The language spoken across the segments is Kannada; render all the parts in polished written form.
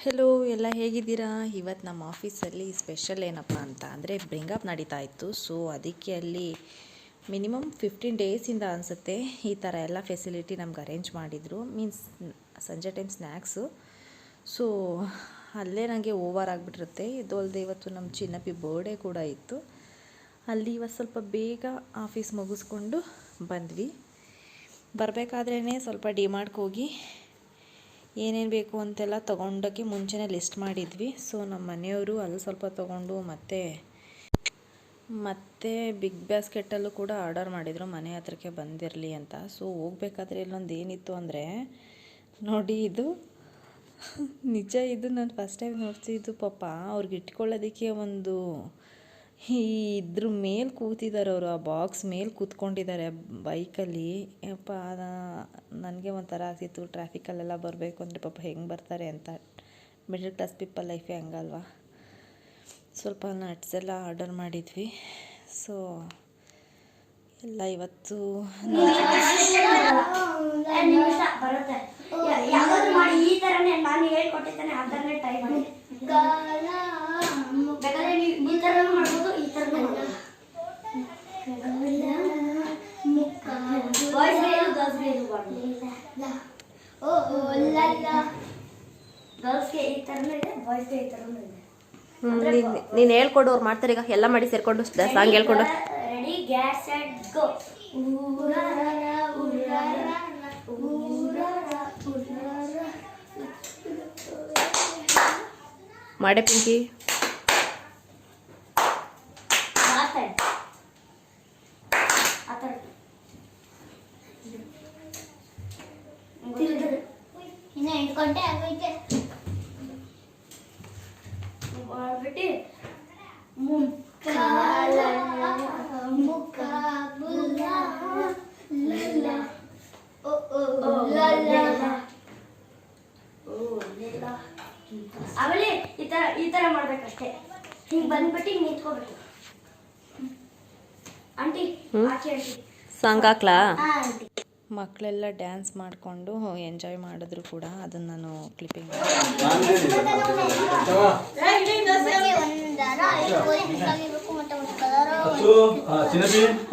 ಹೆಲೋ ಎಲ್ಲ ಹೇಗಿದ್ದೀರಾ? ಇವತ್ತು ನಮ್ಮ ಆಫೀಸಲ್ಲಿ ಸ್ಪೆಷಲ್ ಏನಪ್ಪ ಅಂತ ಅಂದರೆ ಬ್ರಿಂಗಪ್ ನಡೀತಾ ಇತ್ತು. ಸೊ ಅದಕ್ಕೆ ಅಲ್ಲಿ ಮಿನಿಮಮ್ 15 ಡೇಸಿಂದ ಅನಿಸುತ್ತೆ ಈ ಥರ ಎಲ್ಲ ಫೆಸಿಲಿಟಿ ನಮ್ಗೆ ಅರೇಂಜ್ ಮಾಡಿದರು. ಮೀನ್ಸ್ ಸಂಜೆ ಟೈಮ್ ಸ್ನ್ಯಾಕ್ಸು. ಸೊ ಅಲ್ಲೇ ನನಗೆ ಓವರ್ ಆಗಿಬಿಟ್ಟಿರುತ್ತೆ. ಇದು ಅಲ್ಲದೆ ಇವತ್ತು ನಮ್ಮ ಚಿನ್ನಪ್ಪಿ ಬರ್ಡೇ ಕೂಡ ಇತ್ತು. ಅಲ್ಲಿ ಇವತ್ತು ಸ್ವಲ್ಪ ಬೇಗ ಆಫೀಸ್ ಮುಗಿಸ್ಕೊಂಡು ಬಂದ್ವಿ. ಬರಬೇಕಾದ್ರೇ ಸ್ವಲ್ಪ ಡಿಮಾರ್ಟ್ಗೆ ಹೋಗಿ ಏನೇನು ಬೇಕು ಅಂತೆಲ್ಲ ತೊಗೊಂಡೋಕ್ಕೆ ಮುಂಚೆನೇ ಲಿಸ್ಟ್ ಮಾಡಿದ್ವಿ. ಸೊ ನಮ್ಮ ಮನೆಯವರು ಅಲ್ಲಿ ಸ್ವಲ್ಪ ತೊಗೊಂಡು ಮತ್ತೆ ಬಿಗ್ ಬಾಸ್ಕೆಟಲ್ಲೂ ಕೂಡ ಆರ್ಡರ್ ಮಾಡಿದರು ಮನೆ ಹತ್ರಕ್ಕೆ ಬಂದಿರಲಿ ಅಂತ. ಸೊ ಹೋಗ್ಬೇಕಾದ್ರೆ ಇಲ್ಲೊಂದು ಏನಿತ್ತು ಅಂದರೆ ನೋಡಿ, ಇದು ನಿಜ, ಇದು ನಾನು ಫಸ್ಟ್ ಟೈಮ್ ನೋಡ್ತಿದ್ದು. ಪಾಪ ಅವ್ರಿಗೆ ಇಟ್ಕೊಳ್ಳೋದಕ್ಕೆ ಒಂದು ಇದ್ರ ಮೇಲೆ ಕೂತಿದ್ದಾರೆ ಅವರು, ಆ ಬಾಕ್ಸ್ ಮೇಲೆ ಕೂತ್ಕೊಂಡಿದ್ದಾರೆ ಬೈಕಲ್ಲಿ. ಯಪ್ಪ, ನನಗೆ ಒಂಥರ ಆಗ್ತಿತ್ತು. ಟ್ರಾಫಿಕಲ್ಲೆಲ್ಲ ಬರಬೇಕು ಅಂದರೆ ಪಾಪ ಹೆಂಗೆ ಬರ್ತಾರೆ ಅಂತ. ಮಿಡಲ್ ಕ್ಲಾಸ್ ಪೀಪಲ್ ಲೈಫೇ ಹಂಗಲ್ವಾ. ಸ್ವಲ್ಪ ನಟ್ಸ್ ಎಲ್ಲ ಆರ್ಡರ್ ಮಾಡಿದ್ವಿ. ಸೊ ಎಲ್ಲ ಇವತ್ತು ನೀನು ಹೇಳ್ಕೊಡು, ಅವ್ರು ಮಾಡ್ತಾರೆ. ಈಗ ಎಲ್ಲ ಮಾಡಿ ಸೇರ್ಕೊಂಡು ಸಾಂಗ್ ಹೇಳ್ಕೊಂಡು ಮಾಡೆ ಪಿಂಕಿ. ಇನ್ನು 8 ಗಂಟೆ ಆಗೈತೆ ಮಾಡ್ಬಿಟ್ಟು ಆಮೇಲೆ ಈ ತರ ಮಾಡ್ಬೇಕಷ್ಟೇ. ಹಿಂಗ್ ಬಂದ್ಬಿಟ್ಟು ಹಿಂಗ್ ನಿಂತ್ಕೋಬೇಕು. ಆಂಟಿ ಆಚೆ ಆಂಟಿ ಸಾಂಗ್ ಹಾಕ್ಲಾ? ಮಕ್ಕಳೆಲ್ಲ ಡ್ಯಾನ್ಸ್ ಮಾಡಿಕೊಂಡು ಎಂಜಾಯ್ ಮಾಡಿದ್ರು ಕೂಡ. ಅದನ್ನು ನಾನು ಕ್ಲಿಪ್ಪಿಂಗ್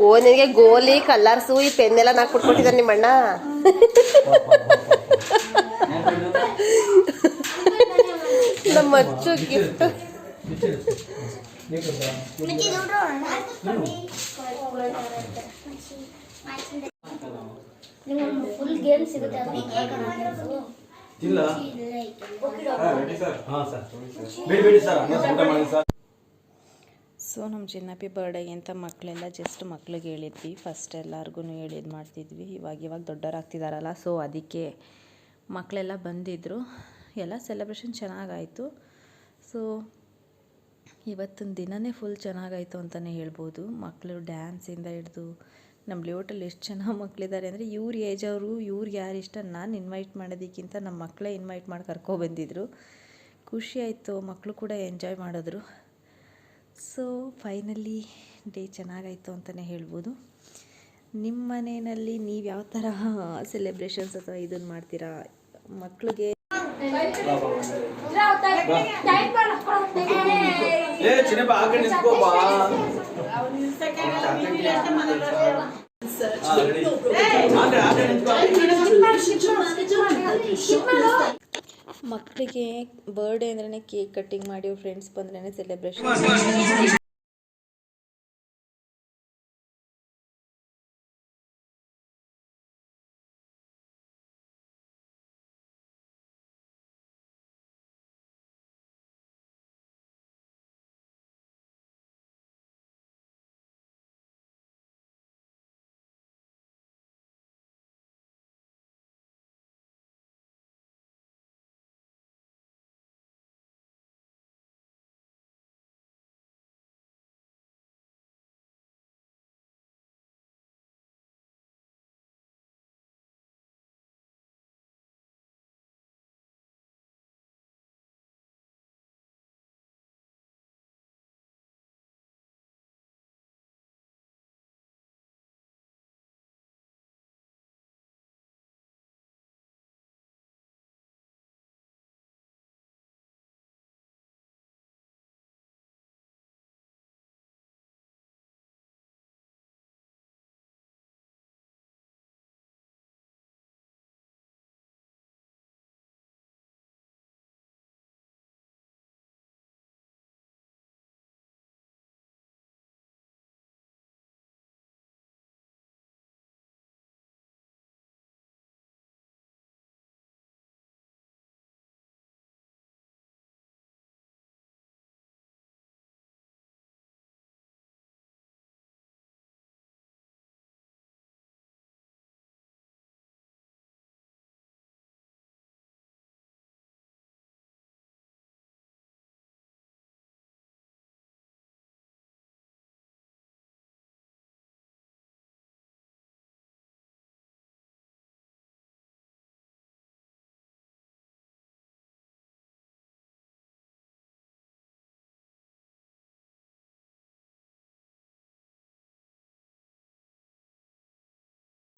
ಓ, ನಿನಗೆ ಗೋಲಿ ಕಲರ್ಸು ಈ ಪೆನ್ ಎಲ್ಲ ನಾಕ್ ಕೊಟ್ಕೊಟ್ಟಿದ್ದಾರೆ ನಿಮ್ಮ ಅಣ್ಣ. ನಮ್ಮ ಅಚ್ಚು ಗಿಫ್ಟ್. ಫುಲ್ ಗೇಮ್ ಸಿಗುತ್ತೆ. ಸೊ ನಮ್ಮ ಚಿನ್ನಪ್ಪಿ ಬರ್ಡೇಗೆ ಅಂತ ಮಕ್ಕಳೆಲ್ಲ ಜಸ್ಟ್ ಮಕ್ಳಿಗೆ ಹೇಳಿದ್ವಿ. ಫಸ್ಟ್ ಎಲ್ಲರಿಗೂ ಹೇಳಿದ್ದು ಮಾಡ್ತಿದ್ವಿ. ಇವಾಗ ದೊಡ್ಡವರಾಗ್ತಿದ್ದಾರಲ್ಲ, ಸೊ ಅದಕ್ಕೆ ಮಕ್ಕಳೆಲ್ಲ ಬಂದಿದ್ದರು. ಎಲ್ಲ ಸೆಲೆಬ್ರೇಷನ್ ಚೆನ್ನಾಗಾಯಿತು. ಸೊ ಇವತ್ತಿನ ದಿನವೇ ಫುಲ್ ಚೆನ್ನಾಗಾಯಿತು ಅಂತಲೇ ಹೇಳ್ಬೋದು. ಮಕ್ಕಳು ಡ್ಯಾನ್ಸಿಂದ ಹಿಡಿದು ನಮ್ಮ ಲೇಔಟಲ್ಲಿ ಎಷ್ಟು ಚೆನ್ನಾಗಿ ಮಕ್ಕಳಿದ್ದಾರೆ ಅಂದರೆ ಇವ್ರ ಏಜ್ ಅವರು, ಇವ್ರಿಗೆ ಯಾರು ಇಷ್ಟ ನಾನು ಇನ್ವೈಟ್ ಮಾಡೋದಕ್ಕಿಂತ ನಮ್ಮ ಮಕ್ಕಳೇ ಇನ್ವೈಟ್ ಮಾಡಿ ಕರ್ಕೊಬಂದಿದ್ರು. ಖುಷಿಯಾಯಿತು, ಮಕ್ಕಳು ಕೂಡ ಎಂಜಾಯ್ ಮಾಡಿದ್ರು. ಸೊ ಫೈನಲಿ ಡೇ ಚೆನ್ನಾಗಾಯಿತು ಅಂತಲೇ ಹೇಳ್ಬೋದು. ನಿಮ್ಮ ಮನೆಯಲ್ಲಿ ನೀವು ಯಾವ ಥರ ಸೆಲೆಬ್ರೇಷನ್ಸ್ ಅಥವಾ ಇದನ್ನು ಮಾಡ್ತೀರಾ? ಮಕ್ಕಳಿಗೆ ಮಕ್ಕಳಿಗೆ ಬರ್ಡೇ ಅಂದ್ರೇ ಕೇಕ್ ಕಟ್ಟಿಂಗ್ ಮಾಡಿ, ಫ್ರೆಂಡ್ಸ್ ಬಂದ್ರೇ ಸೆಲೆಬ್ರೇಷನ್.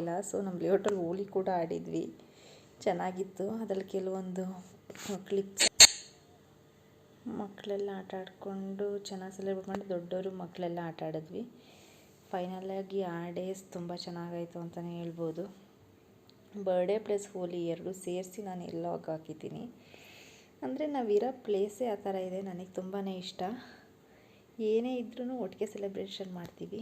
ಇಲ್ಲ. ಸೊ ನಮ್ಮ ಲೇಔಟಲ್ಲಿ ಹೋಲಿ ಕೂಡ ಆಡಿದ್ವಿ, ಚೆನ್ನಾಗಿತ್ತು. ಅದರಲ್ಲಿ ಕೆಲವೊಂದು ಕ್ಲಿಪ್ಸ್ ಮಕ್ಕಳೆಲ್ಲ ಆಟ ಆಡಿಕೊಂಡು ಚೆನ್ನಾಗಿ ಸೆಲೆಬ್ರೇಟ್ ಮಾಡಿ, ದೊಡ್ಡವರು ಮಕ್ಕಳೆಲ್ಲ ಆಟ ಆಡಿದ್ವಿ. ಫೈನಲಾಗಿ ಆ ಡೇಸ್ ತುಂಬ ಚೆನ್ನಾಗಾಯಿತು ಅಂತಲೇ ಹೇಳ್ಬೋದು. ಬರ್ಡೇ ಪ್ಲಸ್ ಹೋಲಿ ಎರಡೂ ಸೇರಿಸಿ ನಾನು ಎಲ್ಲಾಗ್ ಹಾಕಿದ್ದೀನಿ. ಅಂದರೆ ನಾವಿರೋ ಪ್ಲೇಸೇ ಆ ಥರ ಇದೆ, ನನಗೆ ತುಂಬಾ ಇಷ್ಟ. ಏನೇ ಇದ್ರೂ ಒಟ್ಟಿಗೆ ಸೆಲೆಬ್ರೇಷನ್ ಮಾಡ್ತೀವಿ.